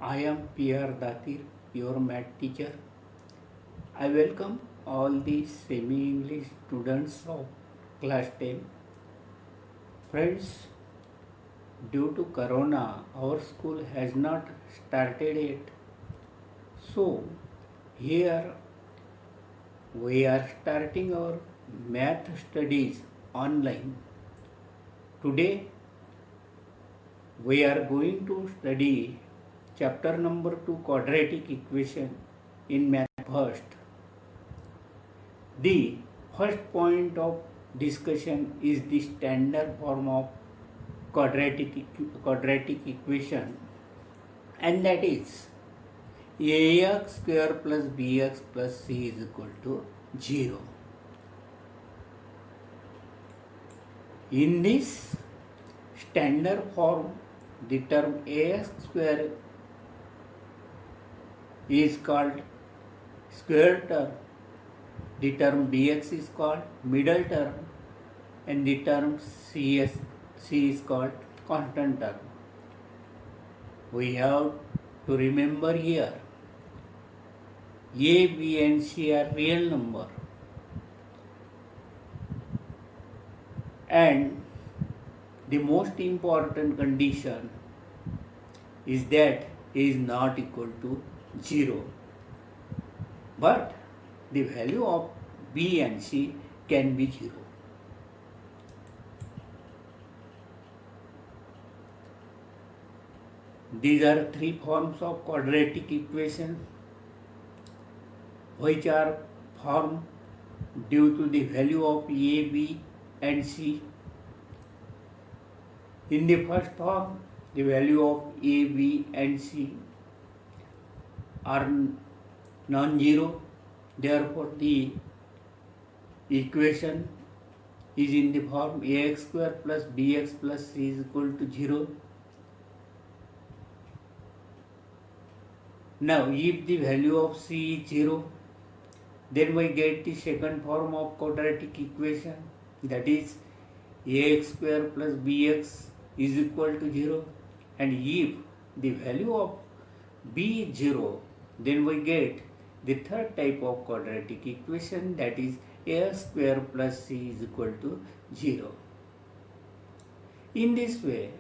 I am P.R. Datir, your math teacher. I welcome all the semi-English students of class 10. Friends, due to Corona, our school has not started yet. So, here we are starting our math studies online. Today, we are going to study chapter number 2, quadratic equation in math first. The first point of discussion is the standard form of quadratic equation, and that is ax square plus bx plus c is equal to 0. In this standard form, the term ax square is called square term, the term bx is called middle term, and the term c is called constant term. We have to remember here a, b and c are real number, and the most important condition is that a is not equal to 0. But the value of b and c can be 0. These are three forms of quadratic equation which are formed due to the value of a, b and c. In the first form, the value of a, b and c are non-zero. Therefore, the equation is in the form ax square plus bx plus c is equal to 0. Now, if the value of c is 0, then we get the second form of quadratic equation, that is ax square plus bx is equal to 0. And if the value of b is 0, then we get the third type of quadratic equation, that is ax square plus c is equal to 0. In this way,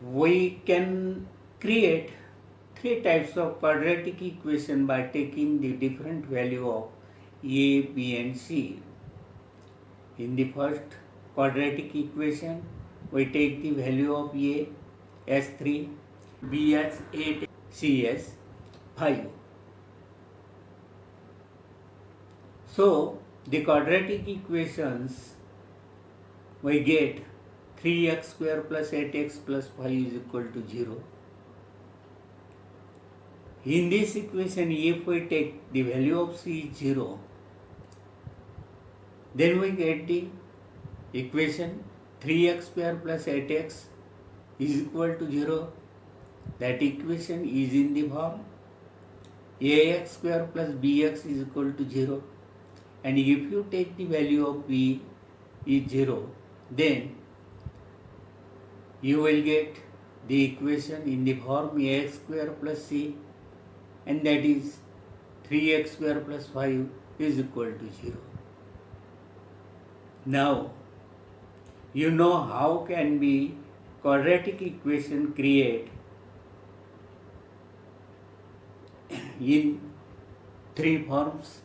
we can create three types of quadratic equation by taking the different value of a, b and c. In the first quadratic equation, we take the value of a as 3, b as 8, c as 5. So, the quadratic equations we get 3x square plus 8x plus 5 is equal to 0. In this equation, if we take the value of c is 0, then we get the equation 3x square plus 8x is equal to 0. That equation is in the form ax square plus bx is equal to 0. And if you take the value of b is 0, then you will get the equation in the form ax square plus c, and that is 3x square plus 5 is equal to 0. Now, you know how can be quadratic equation create in three forms.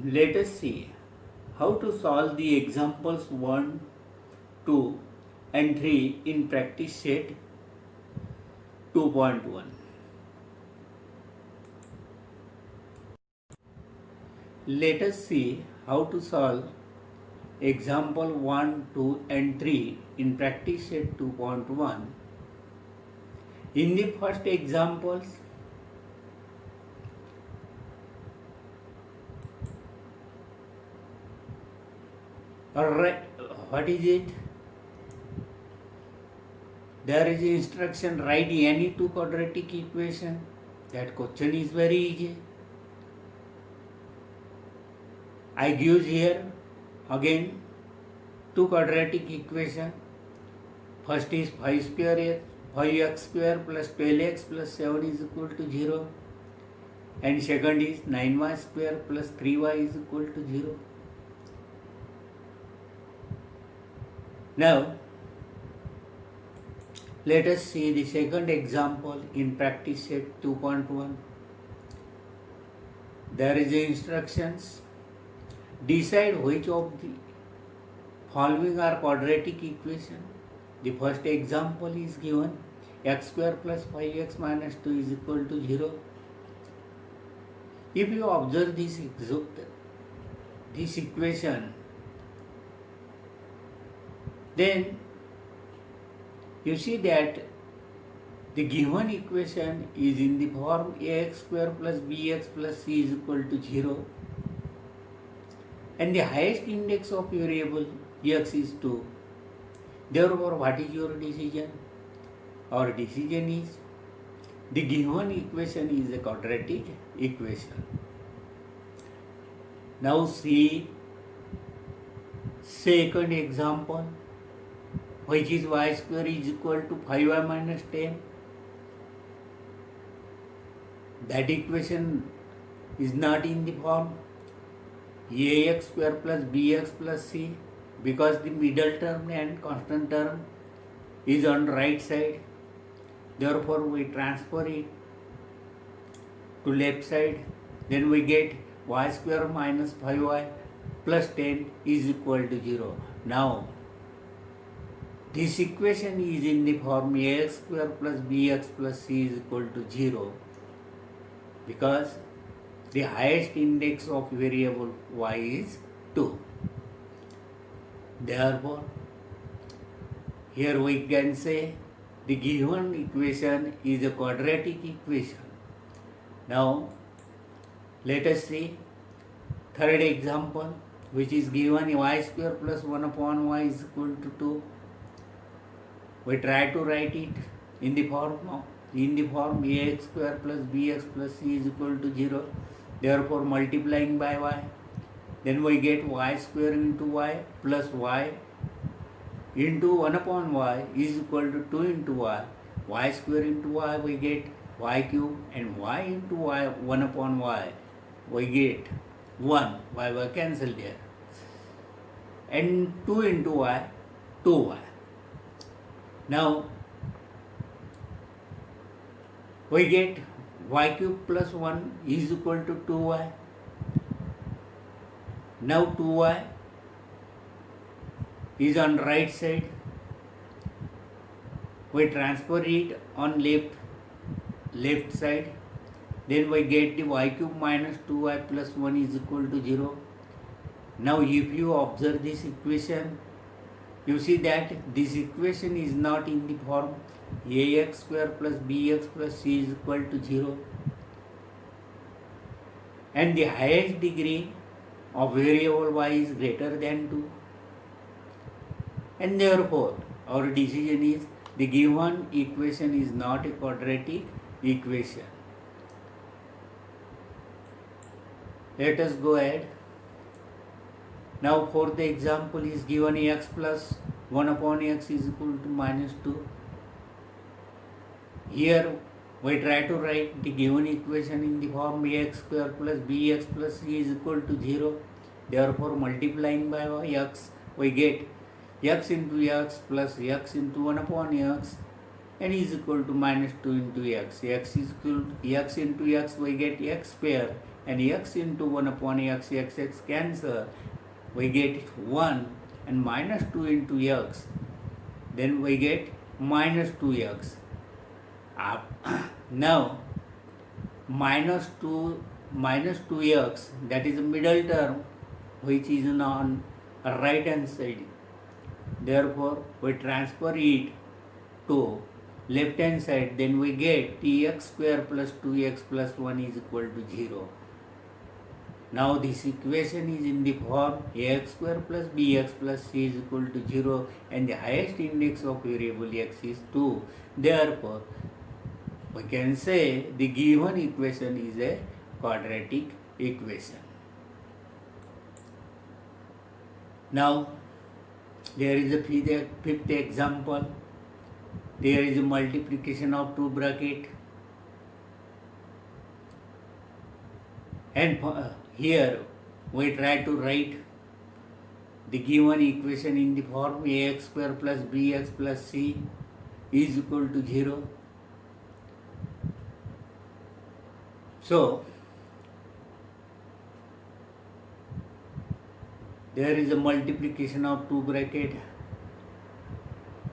Let us see how to solve the examples 1, 2 and 3 in practice set 2.1. Let us see how to solve example 1, 2 and 3 in practice set 2.1. In the first examples, alright, what is it? There is instruction, write any two quadratic equation. That question is very easy. I gives here again two quadratic equation. First is 5 square x, 5x square plus 12x plus 7 is equal to 0. And second is 9y square plus 3y is equal to 0. Now, let us see the second example in practice set 2.1. There is the instructions. Decide which of the following are quadratic equation. The first example is given x square plus 5x minus 2 is equal to 0. If you observe this equation, then you see that the given equation is in the form ax square plus bx plus c is equal to 0, and the highest index of variable x is 2. Therefore, what is your decision? Our decision is the given equation is a quadratic equation. Now see second example, which is y square is equal to 5y minus 10. That equation is not in the form ax square plus bx plus c, because the middle term and constant term is on right side. Therefore, we transfer it to left side. Then we get y square minus 5y plus 10 is equal to 0. Now, this equation is in the form ax square plus bx plus c is equal to 0, because the highest index of variable y is 2. Therefore, here we can say the given equation is a quadratic equation. Now, let us see third example, which is given y square plus 1 upon y is equal to 2. We try to write it in the form ax square plus bx plus c is equal to 0. Therefore, multiplying by y, then we get y square into y plus y into 1 upon y is equal to 2 into y. Y square into y we get y cube, and y into y 1 upon y we get 1. Y cancel there. And 2 into y, 2y. Now, we get y cube plus 1 is equal to 2y. Now 2y is on right side. We transfer it on left side. Then we get the y cube minus 2y plus 1 is equal to 0. Now if you observe this equation, you see that this equation is not in the form ax square plus bx plus c is equal to 0. And the highest degree of variable y is greater than 2. And therefore, our decision is the given equation is not a quadratic equation. Let us go ahead. Now, fourth example is given x plus 1 upon x is equal to minus 2. Here, we try to write the given equation in the form ax square plus bx plus c is equal to 0. Therefore, multiplying by x, we get x into x plus x into 1 upon x and is equal to minus 2 into x. X is equal to x into x, we get x square, and x into 1 upon x cancel. We get 1 and minus 2 into x. Then we get minus 2x. Now, minus 2x, that is the middle term, which is on right hand side. Therefore, we transfer it to left hand side. Then we get tx square plus 2x plus 1 is equal to 0. Now this equation is in the form ax square plus bx plus c is equal to 0, and the highest index of variable x is 2. Therefore, we can say the given equation is a quadratic equation. Now there is a fifth example. There is a multiplication of two bracket, and here we try to write the given equation in the form ax square plus bx plus c is equal to 0. So there is a multiplication of two bracket.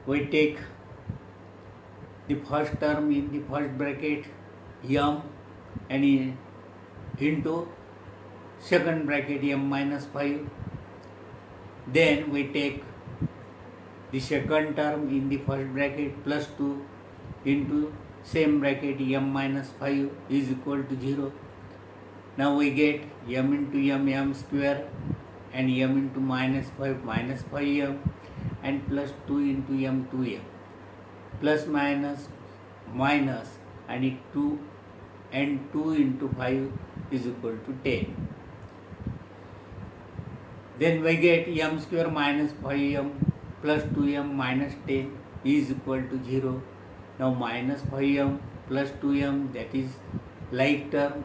We take the first term in the first bracket m and into second bracket m minus 5. Then we take the second term in the first bracket plus 2 into same bracket m minus 5 is equal to 0. Now we get m into m square and m into minus 5m and plus 2 into m 2m plus minus and 2 and 2 into 5 is equal to 10. Then we get m square minus 5m plus 2m minus 10 is equal to 0. Now minus 5m plus 2m, that is like term,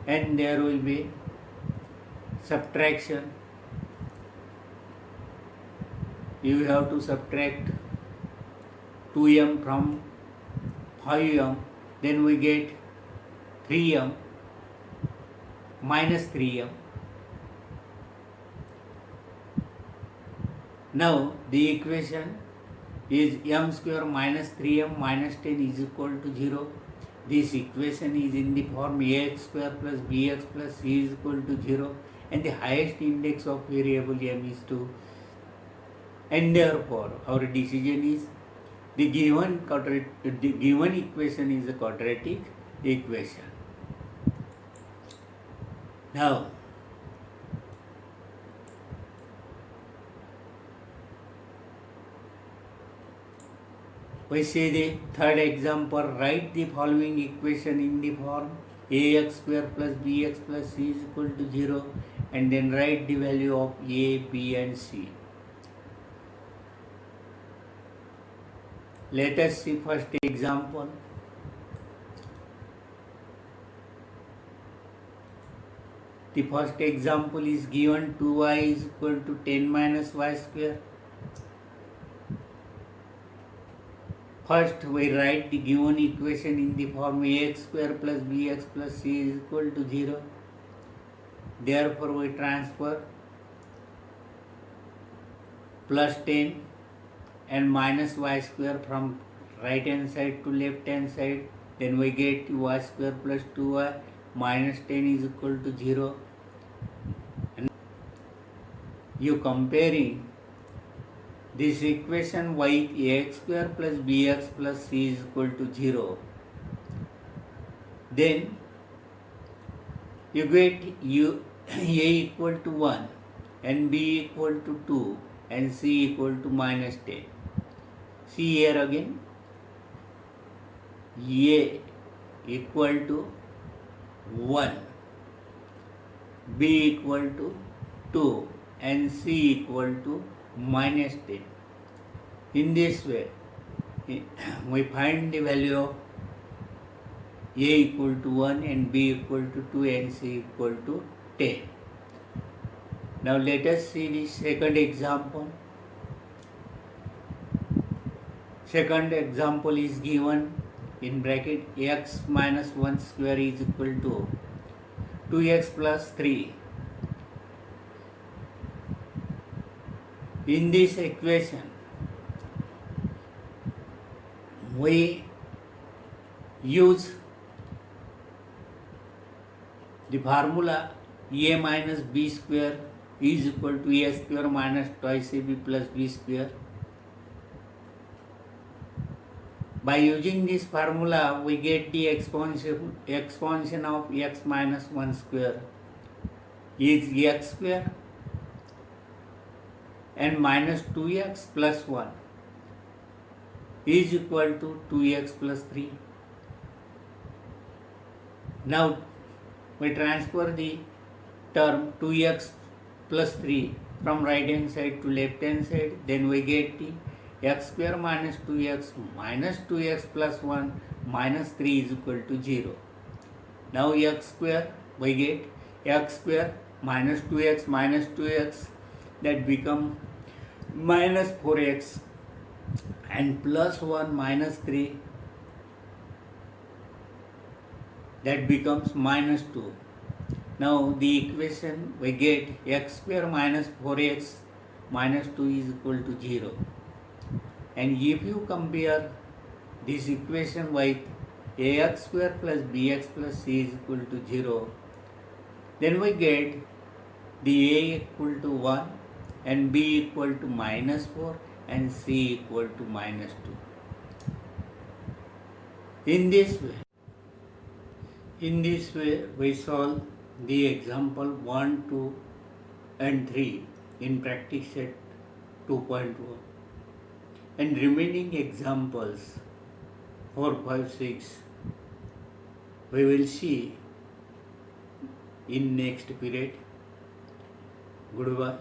and there will be subtraction. You have to subtract 2m from 5m, then we get 3m minus 3m. Now the equation is m square minus 3m minus 10 is equal to 0. This equation is in the form ax square plus bx plus c is equal to 0, and the highest index of variable m is 2. And therefore our decision is the given equation is a quadratic equation. Now we see the third example. Write the following equation in the form ax square plus bx plus c is equal to 0, and then write the value of a, b and c. Let us see first example. The first example is given 2y is equal to 10 minus y square. First we write the given equation in the form ax square plus bx plus c is equal to 0. Therefore we transfer plus 10 and minus y square from right hand side to left hand side. Then we get y square plus 2y minus 10 is equal to 0. And you comparing this equation y ax square plus bx plus c is equal to 0. Then you get a equal to 1 and b equal to 2 and c equal to minus 10. See here again, a equal to 1, b equal to 2 and c equal to minus 10. In this way, we find the value of a equal to 1 and b equal to 2 and c equal to 10. Now let us see the second example. Second example is given in bracket x minus 1 square is equal to 2x plus 3. In this equation, we use the formula a minus b square is equal to a square minus twice ab plus b square. By using this formula, we get the expansion of x minus 1 square is x square and minus 2x plus 1 is equal to 2x plus 3. Now we transfer the term 2x plus 3 from right hand side to left hand side, then we get the x square minus 2x plus 1 minus 3 is equal to 0. Now x square, we get x square minus 2x that become minus 4x and plus 1 minus 3 that becomes minus 2. Now the equation we get x square minus 4x minus 2 is equal to 0. And if you compare this equation with ax square plus bx plus c is equal to 0, then we get the a equal to 1 and b equal to minus 4 and c equal to minus 2. In this way, we solve the example 1, 2 and 3 in practice set 2.1, and remaining examples 4, 5, 6 we will see in next period. Goodbye.